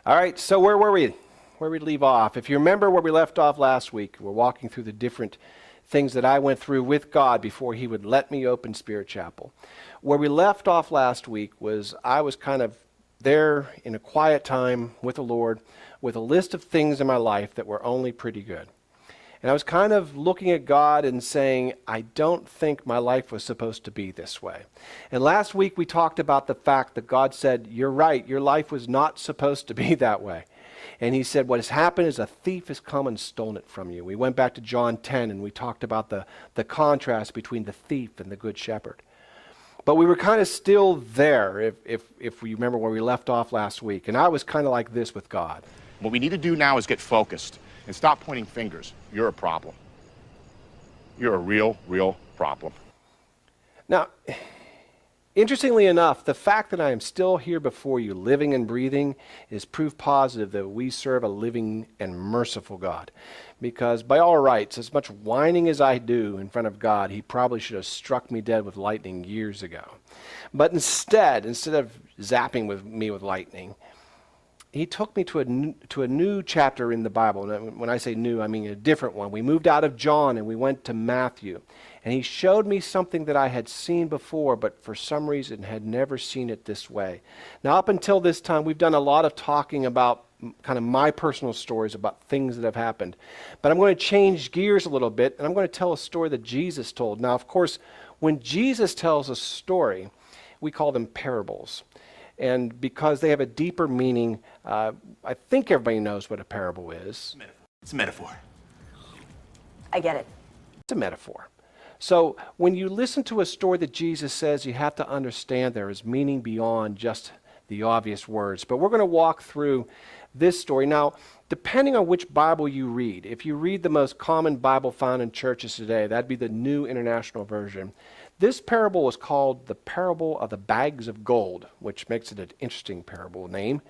All right, so where were we? Where we leave off? If you remember where we left off last week, we're walking through the different things that I went through with God before he would let me open Spirit Chapel. Where we left off last week was I was kind of there in a quiet time with the Lord with a list of things in my life that were only pretty good. And I was kind of looking at God and saying, I don't think my life was supposed to be this way. And last week we talked about the fact that God said, you're right, your life was not supposed to be that way. And he said, what has happened is a thief has come and stolen it from you. We went back to John 10 and we talked about the contrast between the thief and the good shepherd. But we were kind of still there, if we remember where we left off last week. And I was kind of like this with God. What we need to do now is get focused and stop pointing fingers. You're a problem. You're a real problem. Now, interestingly enough, the fact that I am still here before you, living and breathing, is proof positive that we serve a living and merciful God. Because by all rights, as much whining as I do in front of God, he probably should have struck me dead with lightning years ago. But instead of zapping me with lightning, he took me to a new chapter in the Bible. And when I say new, I mean a different one. We moved out of John and we went to Matthew. And he showed me something that I had seen before, but for some reason had never seen it this way. Now, up until this time, we've done a lot of talking about kind of my personal stories about things that have happened. But I'm going to change gears a little bit, and I'm going to tell a story that Jesus told. Now, of course, when Jesus tells a story, we call them parables. And because they have a deeper meaning, I think everybody knows what a parable is. It's a metaphor. I get it. It's a metaphor. So when you listen to a story that Jesus says, you have to understand there is meaning beyond just the obvious words. But we're going to walk through this story. Now, depending on which Bible you read, if you read the most common Bible found in churches today, that'd be the New International Version. This parable is called the parable of the bags of gold, which makes it an interesting parable name.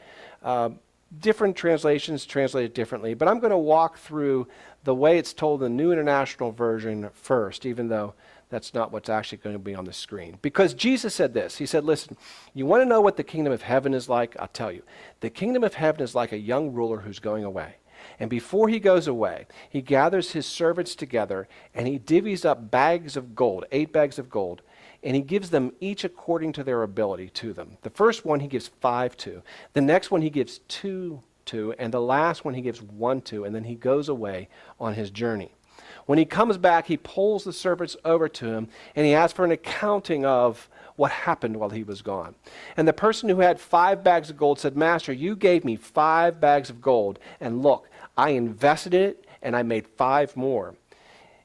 Different translations translate it differently, but I'm going to walk through the way it's told in the New International Version first, even though that's not what's actually going to be on the screen. Because Jesus said this. He said, listen, you want to know what the kingdom of heaven is like? I'll tell you. The kingdom of heaven is like a young ruler who's going away. And before he goes away, he gathers his servants together and he divvies up bags of gold, 8 bags of gold, and he gives them each according to their ability to them. The first one he gives 5 to. The next one he gives 2 to. And the last one he gives 1 to. And then he goes away on his journey. When he comes back, he pulls the servants over to him and he asks for an accounting of what happened while he was gone. And the person who had 5 bags of gold said, Master, you gave me 5 bags of gold, and look, I invested in it and I made 5 more.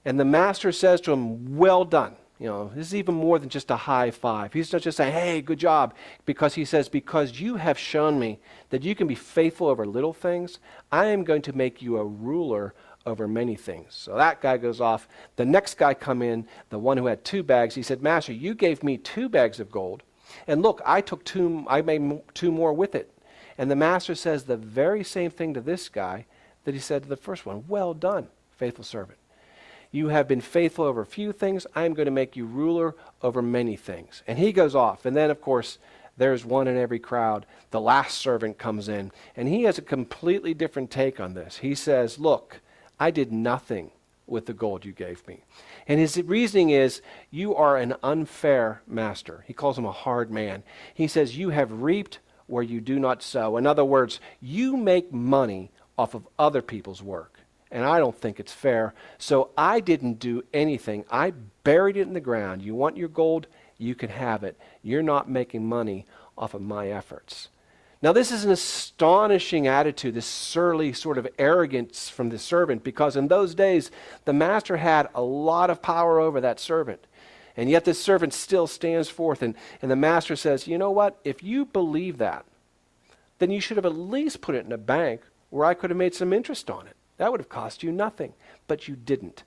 And the master says to him, well done. You know, this is even more than just a high five. He's not just saying, hey, good job. Because he says, because you have shown me that you can be faithful over little things, I am going to make you a ruler over many things. So that guy goes off. The next guy come in, the one who had 2 bags, he said, Master, you gave me 2 bags of gold. And look, I made 2 more with it. And the master says the very same thing to this guy that he said to the first one. Well done, faithful servant. You have been faithful over a few things. I am going to make you ruler over many things. And he goes off. And then, of course, there's one in every crowd. The last servant comes in. And he has a completely different take on this. He says, look, I did nothing with the gold you gave me. And his reasoning is, you are an unfair master. He calls him a hard man. He says, you have reaped where you do not sow. In other words, you make money off of other people's work. And I don't think it's fair. So I didn't do anything. I buried it in the ground. You want your gold? You can have it. You're not making money off of my efforts. Now, this is an astonishing attitude, this surly sort of arrogance from the servant, because in those days, the master had a lot of power over that servant. And yet this servant still stands forth, and the master says, you know what? If you believe that, then you should have at least put it in a bank where I could have made some interest on it. That would have cost you nothing, but you didn't.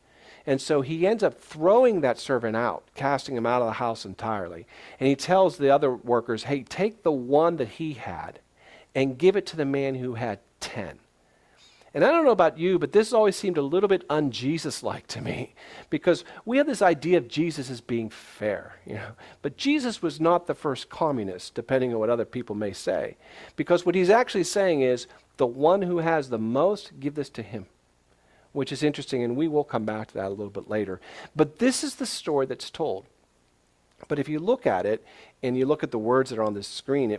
And so he ends up throwing that servant out, casting him out of the house entirely. And he tells the other workers, hey, take the one that he had and give it to the man who had 10. And I don't know about you, but this always seemed a little bit un-Jesus-like to me, because we have this idea of Jesus as being fair, But Jesus was not the first communist, depending on what other people may say, because what he's actually saying is, the one who has the most, give this to him, which is interesting, and we will come back to that a little bit later. But this is the story that's told. But if you look at it, and you look at the words that are on the screen,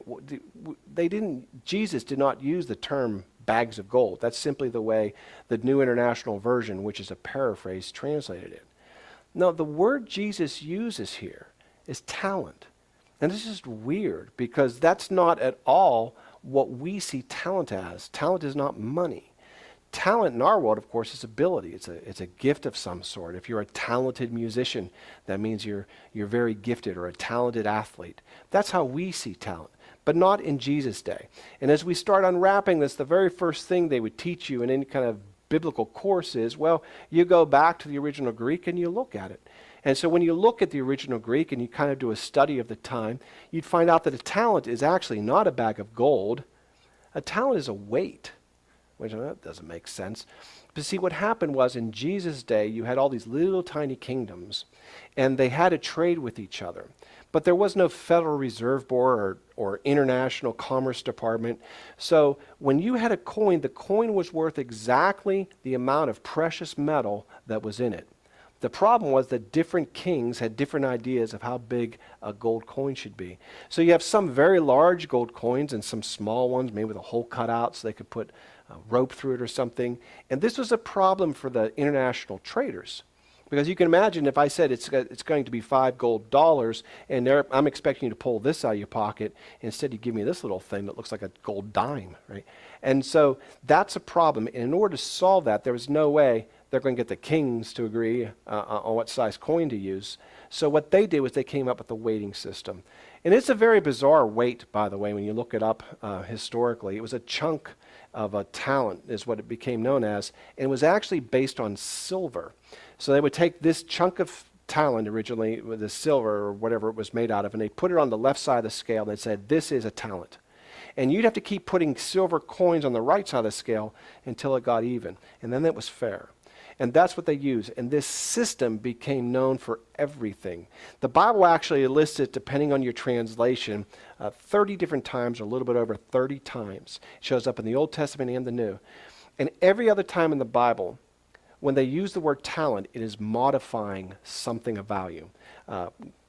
Jesus did not use the term bags of gold. That's simply the way the New International Version, which is a paraphrase, translated it. No, the word Jesus uses here is talent. And this is just weird, because that's not at all what we see talent as. Talent is not money. Talent in our world, of course, is ability. It's a gift of some sort. If you're a talented musician, that means you're very gifted, or a talented athlete. That's how we see talent, but not in Jesus' day. And as we start unwrapping this, the very first thing they would teach you in any kind of biblical course is, well, you go back to the original Greek and you look at it. And so when you look at the original Greek and you kind of do a study of the time, you'd find out that a talent is actually not a bag of gold. A talent is a weight, which that doesn't make sense. But see, what happened was, in Jesus' day, you had all these little tiny kingdoms, and they had to trade with each other. But there was no Federal Reserve Board or International Commerce Department. So when you had a coin, the coin was worth exactly the amount of precious metal that was in it. The problem was that different kings had different ideas of how big a gold coin should be. So you have some very large gold coins and some small ones, maybe with a hole cut out so they could put a rope through it or something. And this was a problem for the international traders. Because you can imagine if I said it's going to be $5 gold, and I'm expecting you to pull this out of your pocket, instead you give me this little thing that looks like a gold dime, right? And so that's a problem. And in order to solve that, there was no way they're going to get the kings to agree on what size coin to use. So what they did was they came up with a weighting system. And it's a very bizarre weight, by the way, when you look it up historically. It was a chunk of a talent is what it became known as, and it was actually based on silver. So they would take this chunk of talent originally, with the silver or whatever it was made out of, and they put it on the left side of the scale, and they said, this is a talent. And you'd have to keep putting silver coins on the right side of the scale until it got even. And then it was fair. And that's what they used. And this system became known for everything. The Bible actually lists it, depending on your translation, 30 different times, or a little bit over 30 times. It shows up in the Old Testament and the New. And every other time in the Bible, when they use the word talent, it is modifying something of value.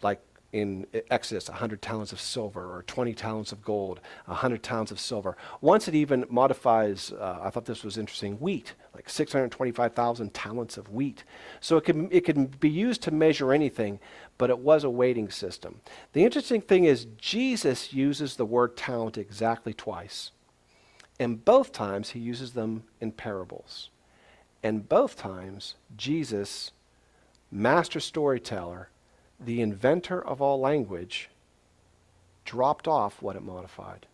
Like in Exodus, 100 talents of silver, or 20 talents of gold, 100 talents of silver. Once it even modifies, I thought this was interesting, wheat, like 625,000 talents of wheat. So it can be used to measure anything, but it was a weighting system. The interesting thing is Jesus uses the word talent exactly twice. And both times he uses them in parables. And both times, Jesus, master storyteller, the inventor of all language, dropped off what it modified.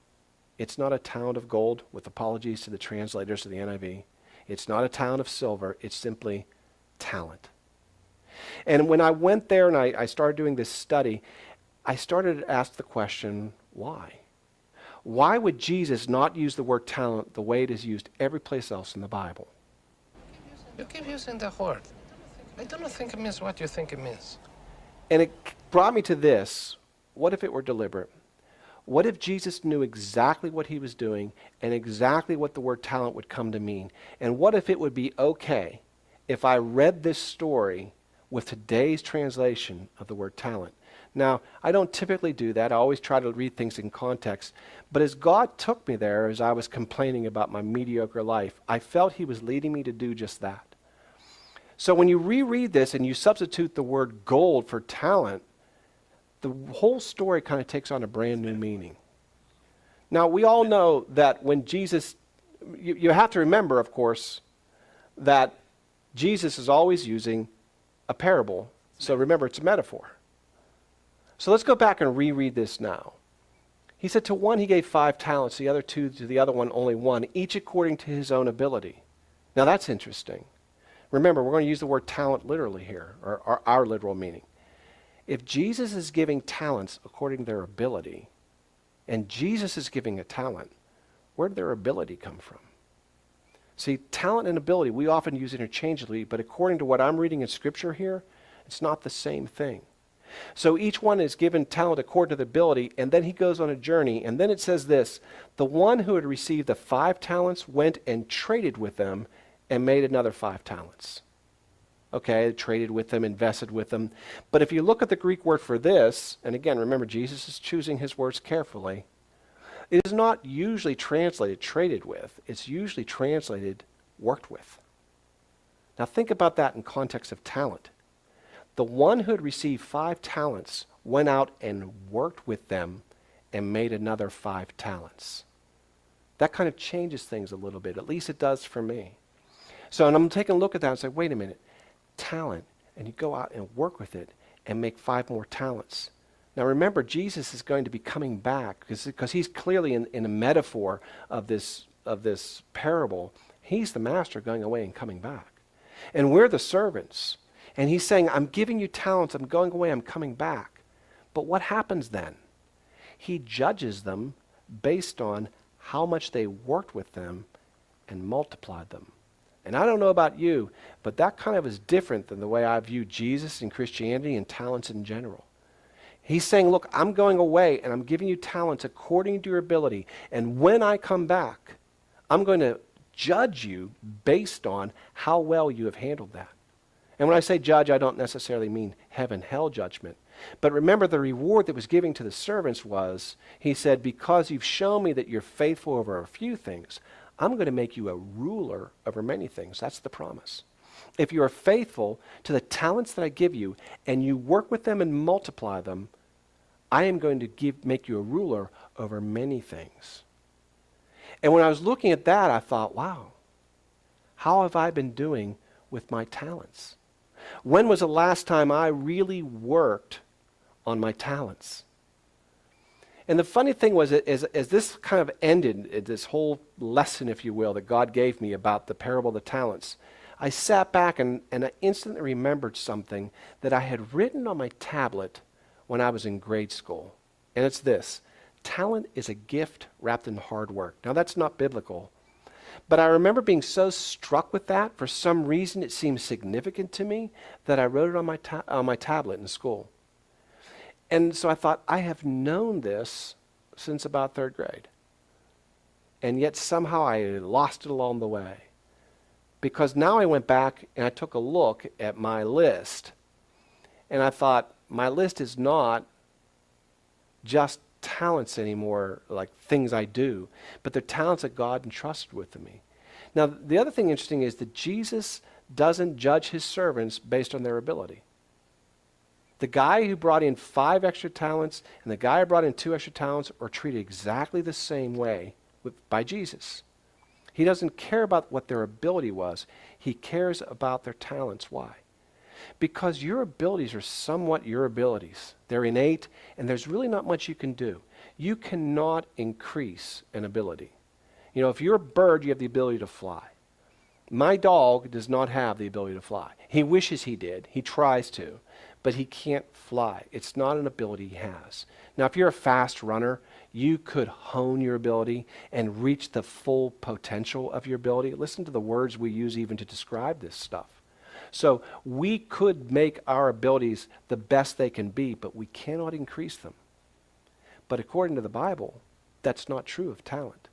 It's not a talent of gold, with apologies to the translators of the NIV. It's not a talent of silver. It's simply talent. And when I went there and I started doing this study, I started to ask the question, why? Why would Jesus not use the word talent the way it is used every place else in the Bible? You keep using the word. I don't think it means what you think it means. And it brought me to this. What if it were deliberate? What if Jesus knew exactly what he was doing and exactly what the word talent would come to mean? And what if it would be okay if I read this story with today's translation of the word talent? Now, I don't typically do that. I always try to read things in context. But as God took me there, as I was complaining about my mediocre life, I felt he was leading me to do just that. So when you reread this and you substitute the word gold for talent, the whole story kind of takes on a brand new meaning. Now, we all know that when Jesus, you have to remember, of course, that Jesus is always using a parable. So remember, it's a metaphor. So let's go back and reread this now. He said, to one he gave 5 talents, the other 2, to the other one only 1, each according to his own ability. Now that's interesting. Remember, we're going to use the word talent literally here, or our literal meaning. If Jesus is giving talents according to their ability, and Jesus is giving a talent, where did their ability come from? See, talent and ability, we often use interchangeably, but according to what I'm reading in Scripture here, it's not the same thing. So each one is given talent according to the ability, and then he goes on a journey, and then it says this, the one who had received the 5 talents went and traded with them and made another 5 talents. Okay, traded with them, invested with them. But if you look at the Greek word for this, and again, remember, Jesus is choosing his words carefully, it is not usually translated traded with. It's usually translated worked with. Now think about that in context of talent. The one who had received 5 talents went out and worked with them and made another 5 talents. That kind of changes things a little bit. At least it does for me. So, and I'm taking a look at that and say, wait a minute, talent, and you go out and work with it and make 5 more talents. Now remember, Jesus is going to be coming back because he's clearly in a metaphor of this parable. He's the master going away and coming back. And we're the servants. And he's saying, I'm giving you talents, I'm going away, I'm coming back. But what happens then? He judges them based on how much they worked with them and multiplied them. And I don't know about you, but that kind of is different than the way I view Jesus and Christianity and talents in general. He's saying, look, I'm going away and I'm giving you talents according to your ability. And when I come back, I'm going to judge you based on how well you have handled that. And when I say judge, I don't necessarily mean heaven-hell judgment. But remember, the reward that was given to the servants was, he said, because you've shown me that you're faithful over a few things, I'm going to make you a ruler over many things. That's the promise. If you are faithful to the talents that I give you and you work with them and multiply them, I am going to make you a ruler over many things. And when I was looking at that, I thought, wow, how have I been doing with my talents? When was the last time I really worked on my talents? And the funny thing was, as this kind of ended, this whole lesson, if you will, that God gave me about the parable of the talents, I sat back and I instantly remembered something that I had written on my tablet when I was in grade school. And it's this: talent is a gift wrapped in hard work. Now that's not biblical, but I remember being so struck with that, for some reason it seemed significant to me, that I wrote it on my tablet in school. And so I thought, I have known this since about 3rd grade. And yet somehow I lost it along the way. Because now I went back and I took a look at my list. And I thought, my list is not just talents anymore, like things I do, but they're talents that God entrusted with me. Now, the other thing interesting is that Jesus doesn't judge his servants based on their ability. The guy who brought in 5 extra talents and the guy who brought in 2 extra talents are treated exactly the same way by Jesus. He doesn't care about what their ability was. He cares about their talents. Why? Because your abilities are somewhat your abilities. They're innate, and there's really not much you can do. You cannot increase an ability. You know, if you're a bird, you have the ability to fly. My dog does not have the ability to fly. He wishes he did. He tries to, but he can't fly. It's not an ability he has. Now, if you're a fast runner, you could hone your ability and reach the full potential of your ability. Listen to the words we use even to describe this stuff. So we could make our abilities the best they can be, but we cannot increase them. But according to the Bible, that's not true of talent.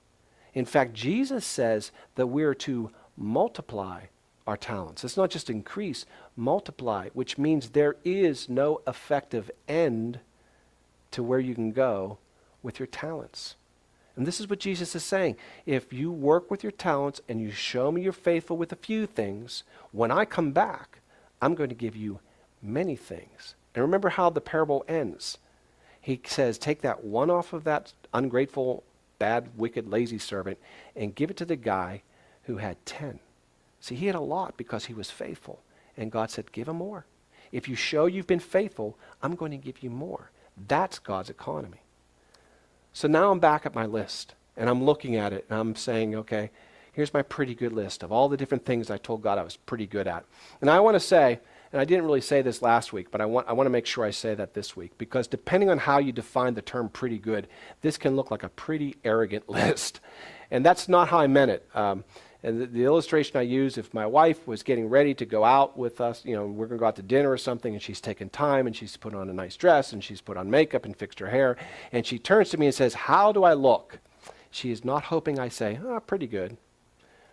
In fact, Jesus says that we're to multiply our talents. It's not just increase, multiply, which means there is no effective end to where you can go with your talents. And this is what Jesus is saying. If you work with your talents and you show me you're faithful with a few things, when I come back, I'm going to give you many things. And remember how the parable ends. He says, take that one off of that ungrateful, bad, wicked, lazy servant and give it to the guy who had 10. See, he had a lot because he was faithful. And God said, give him more. If you show you've been faithful, I'm going to give you more. That's God's economy. So now I'm back at my list, and I'm looking at it, and I'm saying, okay, here's my pretty good list of all the different things I told God I was pretty good at. And I want to say, and I didn't really say this last week, but I want to make sure I say that this week, because depending on how you define the term pretty good, this can look like a pretty arrogant list. And that's not how I meant it. And the illustration I use, if my wife was getting ready to go out with us, we're going to go out to dinner or something, and she's taken time, and she's put on a nice dress, and she's put on makeup and fixed her hair, and she turns to me and says, "How do I look?" She is not hoping I say, "Oh, pretty good."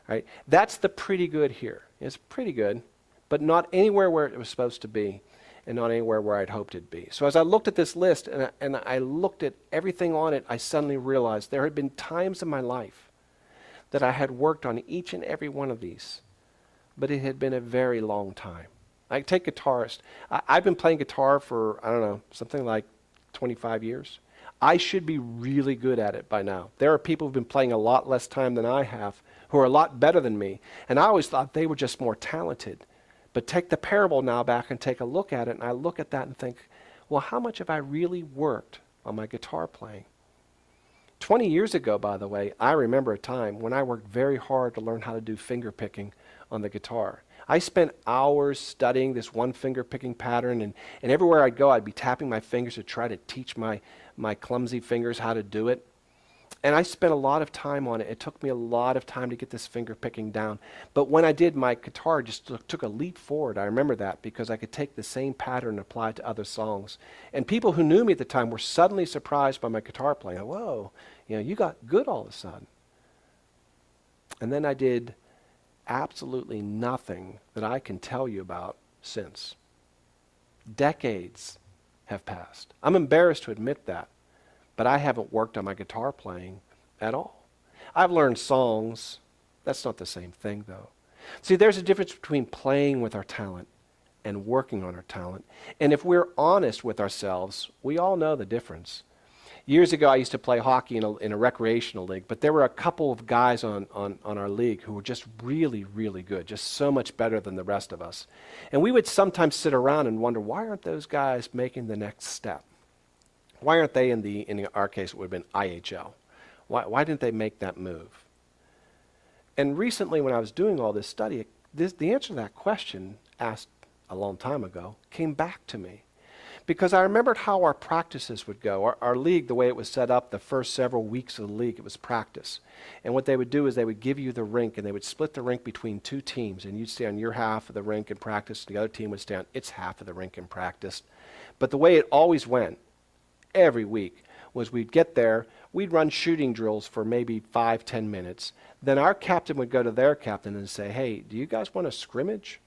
Right? That's the pretty good here. It's pretty good, but not anywhere where it was supposed to be, and not anywhere where I'd hoped it'd be. So as I looked at this list, and I looked at everything on it, I suddenly realized there had been times in my life that I had worked on each and every one of these, but it had been a very long time. Like take guitarist. I've been playing guitar for, I don't know, something like 25 years. I should be really good at it by now. There are people who've been playing a lot less time than I have, who are a lot better than me, and I always thought they were just more talented. But take the parable now back and take a look at it, and I look at that and think, well, how much have I really worked on my guitar playing? 20 years ago, by the way, I remember a time when I worked very hard to learn how to do finger picking on the guitar. I spent hours studying this one finger picking pattern, and everywhere I'd go, I'd be tapping my fingers to try to teach my clumsy fingers how to do it. And I spent a lot of time on it. It took me a lot of time to get this finger picking down. But when I did, my guitar just took a leap forward. I remember that because I could take the same pattern and apply it to other songs. And people who knew me at the time were suddenly surprised by my guitar playing. Whoa, you got good all of a sudden. And then I did absolutely nothing that I can tell you about since. Decades have passed. I'm embarrassed to admit that. But I haven't worked on my guitar playing at all. I've learned songs. That's not the same thing, though. See, there's a difference between playing with our talent and working on our talent. And if we're honest with ourselves, we all know the difference. Years ago, I used to play hockey in a recreational league, but there were a couple of guys on our league who were just really, really good, just so much better than the rest of us. And we would sometimes sit around and wonder, why aren't those guys making the next step? Why aren't they in our case, it would have been IHL? Why didn't they make that move? And recently when I was doing all this study, the answer to that question, asked a long time ago, came back to me. Because I remembered how our practices would go. Our league, the way it was set up, the first several weeks of the league, it was practice. And what they would do is they would give you the rink, and they would split the rink between two teams, and you'd stay on your half of the rink and practice, and the other team would stay on its half of the rink and practice. But the way it always went, every week, was we'd get there, we'd run shooting drills for maybe 5-10 minutes. Then our captain would go to their captain and say, "Hey, do you guys want to scrimmage?"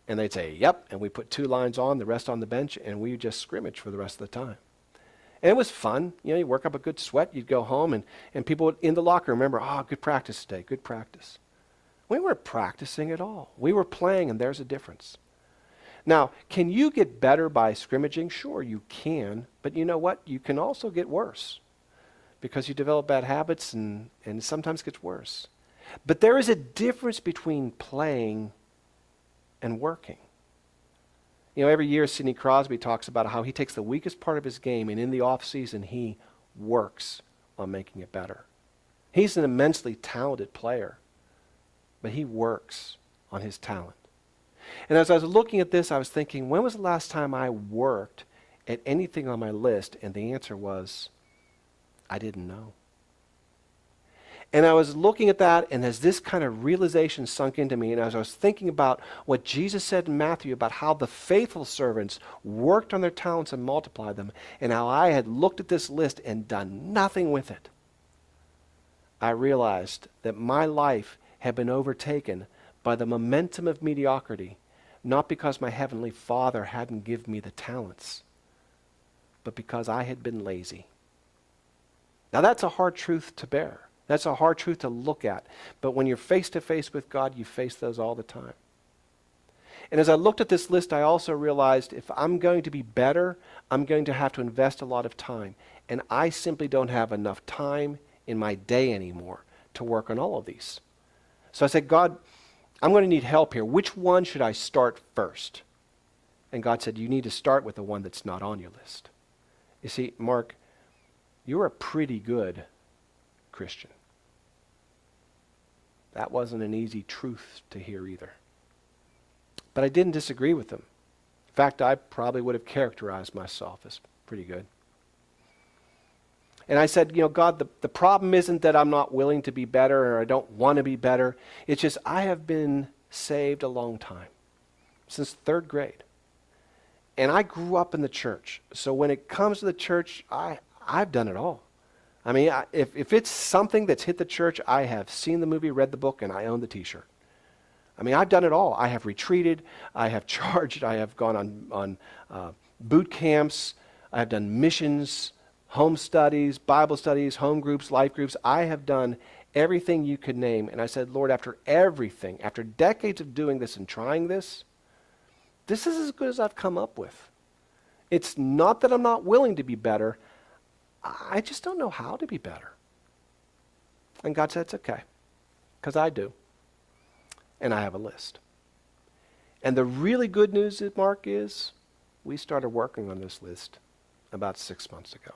And they'd say, "Yep." And we put 2 lines on, the rest on the bench, and we would just scrimmage for the rest of the time. And it was fun. You work up a good sweat, you'd go home, and people would, in the locker room, remember, good practice today, good practice. We weren't practicing at all. We were playing, and there's a difference. Now, can you get better by scrimmaging? Sure, you can. But you know what? You can also get worse because you develop bad habits and sometimes it gets worse. But there is a difference between playing and working. Every year Sidney Crosby talks about how he takes the weakest part of his game and in the off season he works on making it better. He's an immensely talented player, but he works on his talent. And as I was looking at this, I was thinking, when was the last time I worked at anything on my list? And the answer was, I didn't know. And I was looking at that, and as this kind of realization sunk into me, and as I was thinking about what Jesus said in Matthew about how the faithful servants worked on their talents and multiplied them, and how I had looked at this list and done nothing with it, I realized that my life had been overtaken by the momentum of mediocrity, not because my Heavenly Father hadn't given me the talents, but because I had been lazy. Now that's a hard truth to bear. That's a hard truth to look at. But when you're face to face with God, you face those all the time. And as I looked at this list, I also realized if I'm going to be better, I'm going to have to invest a lot of time. And I simply don't have enough time in my day anymore to work on all of these. So I said, God, I'm going to need help here. Which one should I start first? And God said, you need to start with the one that's not on your list. You see, Mark, you're a pretty good Christian. That wasn't an easy truth to hear either. But I didn't disagree with him. In fact, I probably would have characterized myself as pretty good. And I said, God, the problem isn't that I'm not willing to be better or I don't want to be better. It's just I have been saved a long time, since third grade. And I grew up in the church. So when it comes to the church, I've done it all. I mean, if it's something that's hit the church, I have seen the movie, read the book, and I own the t-shirt. I mean, I've done it all. I have retreated. I have charged. I have gone on boot camps. I have done missions, home studies, Bible studies, home groups, life groups. I have done everything you could name. And I said, Lord, after everything, after decades of doing this and trying this is as good as I've come up with. It's not that I'm not willing to be better. I just don't know how to be better. And God said, it's okay, because I do. And I have a list. And the really good news, Mark, is we started working on this list about 6 months ago.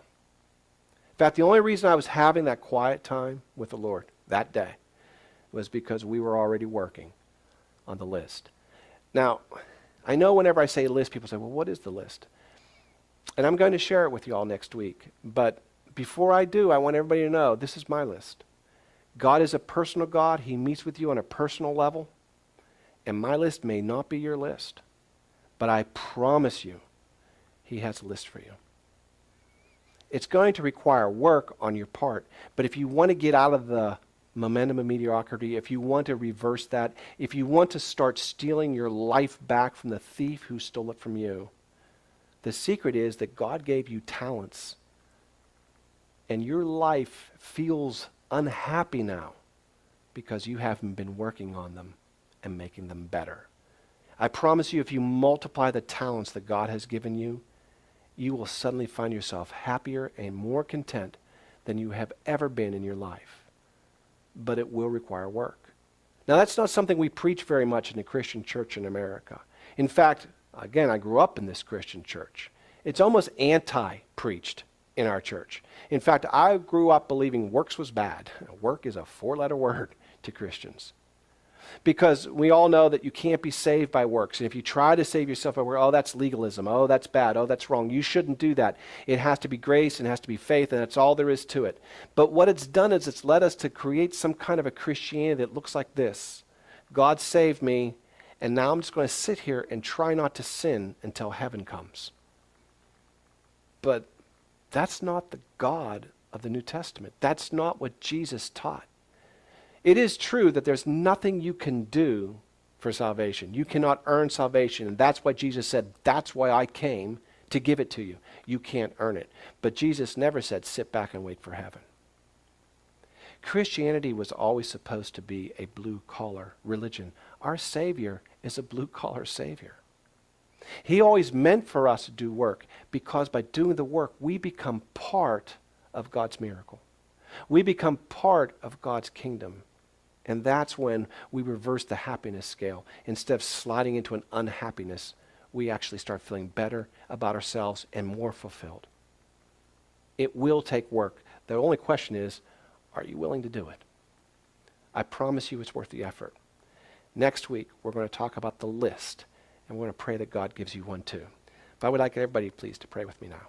In fact, the only reason I was having that quiet time with the Lord that day was because we were already working on the list. Now, I know whenever I say list, people say, well, what is the list? And I'm going to share it with you all next week. But before I do, I want everybody to know this is my list. God is a personal God. He meets with you on a personal level. And my list may not be your list. But I promise you, He has a list for you. It's going to require work on your part. But if you want to get out of the momentum of mediocrity, if you want to reverse that, if you want to start stealing your life back from the thief who stole it from you, the secret is that God gave you talents, and your life feels unhappy now because you haven't been working on them and making them better. I promise you, if you multiply the talents that God has given you, you will suddenly find yourself happier and more content than you have ever been in your life. But it will require work. Now, that's not something we preach very much in the Christian church in America. In fact, again, I grew up in this Christian church. It's almost anti-preached in our church. In fact, I grew up believing works was bad. Work is a 4-letter word to Christians. Because we all know that you can't be saved by works. And if you try to save yourself by work, oh, that's legalism. Oh, that's bad. Oh, that's wrong. You shouldn't do that. It has to be grace and it has to be faith, and that's all there is to it. But what it's done is it's led us to create some kind of a Christianity that looks like this. God saved me, and now I'm just going to sit here and try not to sin until heaven comes. But that's not the God of the New Testament. That's not what Jesus taught. It is true that there's nothing you can do for salvation. You cannot earn salvation, and that's why Jesus said, that's why I came to give it to you. You can't earn it. But Jesus never said, sit back and wait for heaven. Christianity was always supposed to be a blue-collar religion. Our Savior is a blue-collar Savior. He always meant for us to do work, because by doing the work, we become part of God's miracle. We become part of God's kingdom. And that's when we reverse the happiness scale. Instead of sliding into an unhappiness, we actually start feeling better about ourselves and more fulfilled. It will take work. The only question is, are you willing to do it? I promise you it's worth the effort. Next week, we're going to talk about the list, and we're going to pray that God gives you one too. But I would like everybody, please, to pray with me now.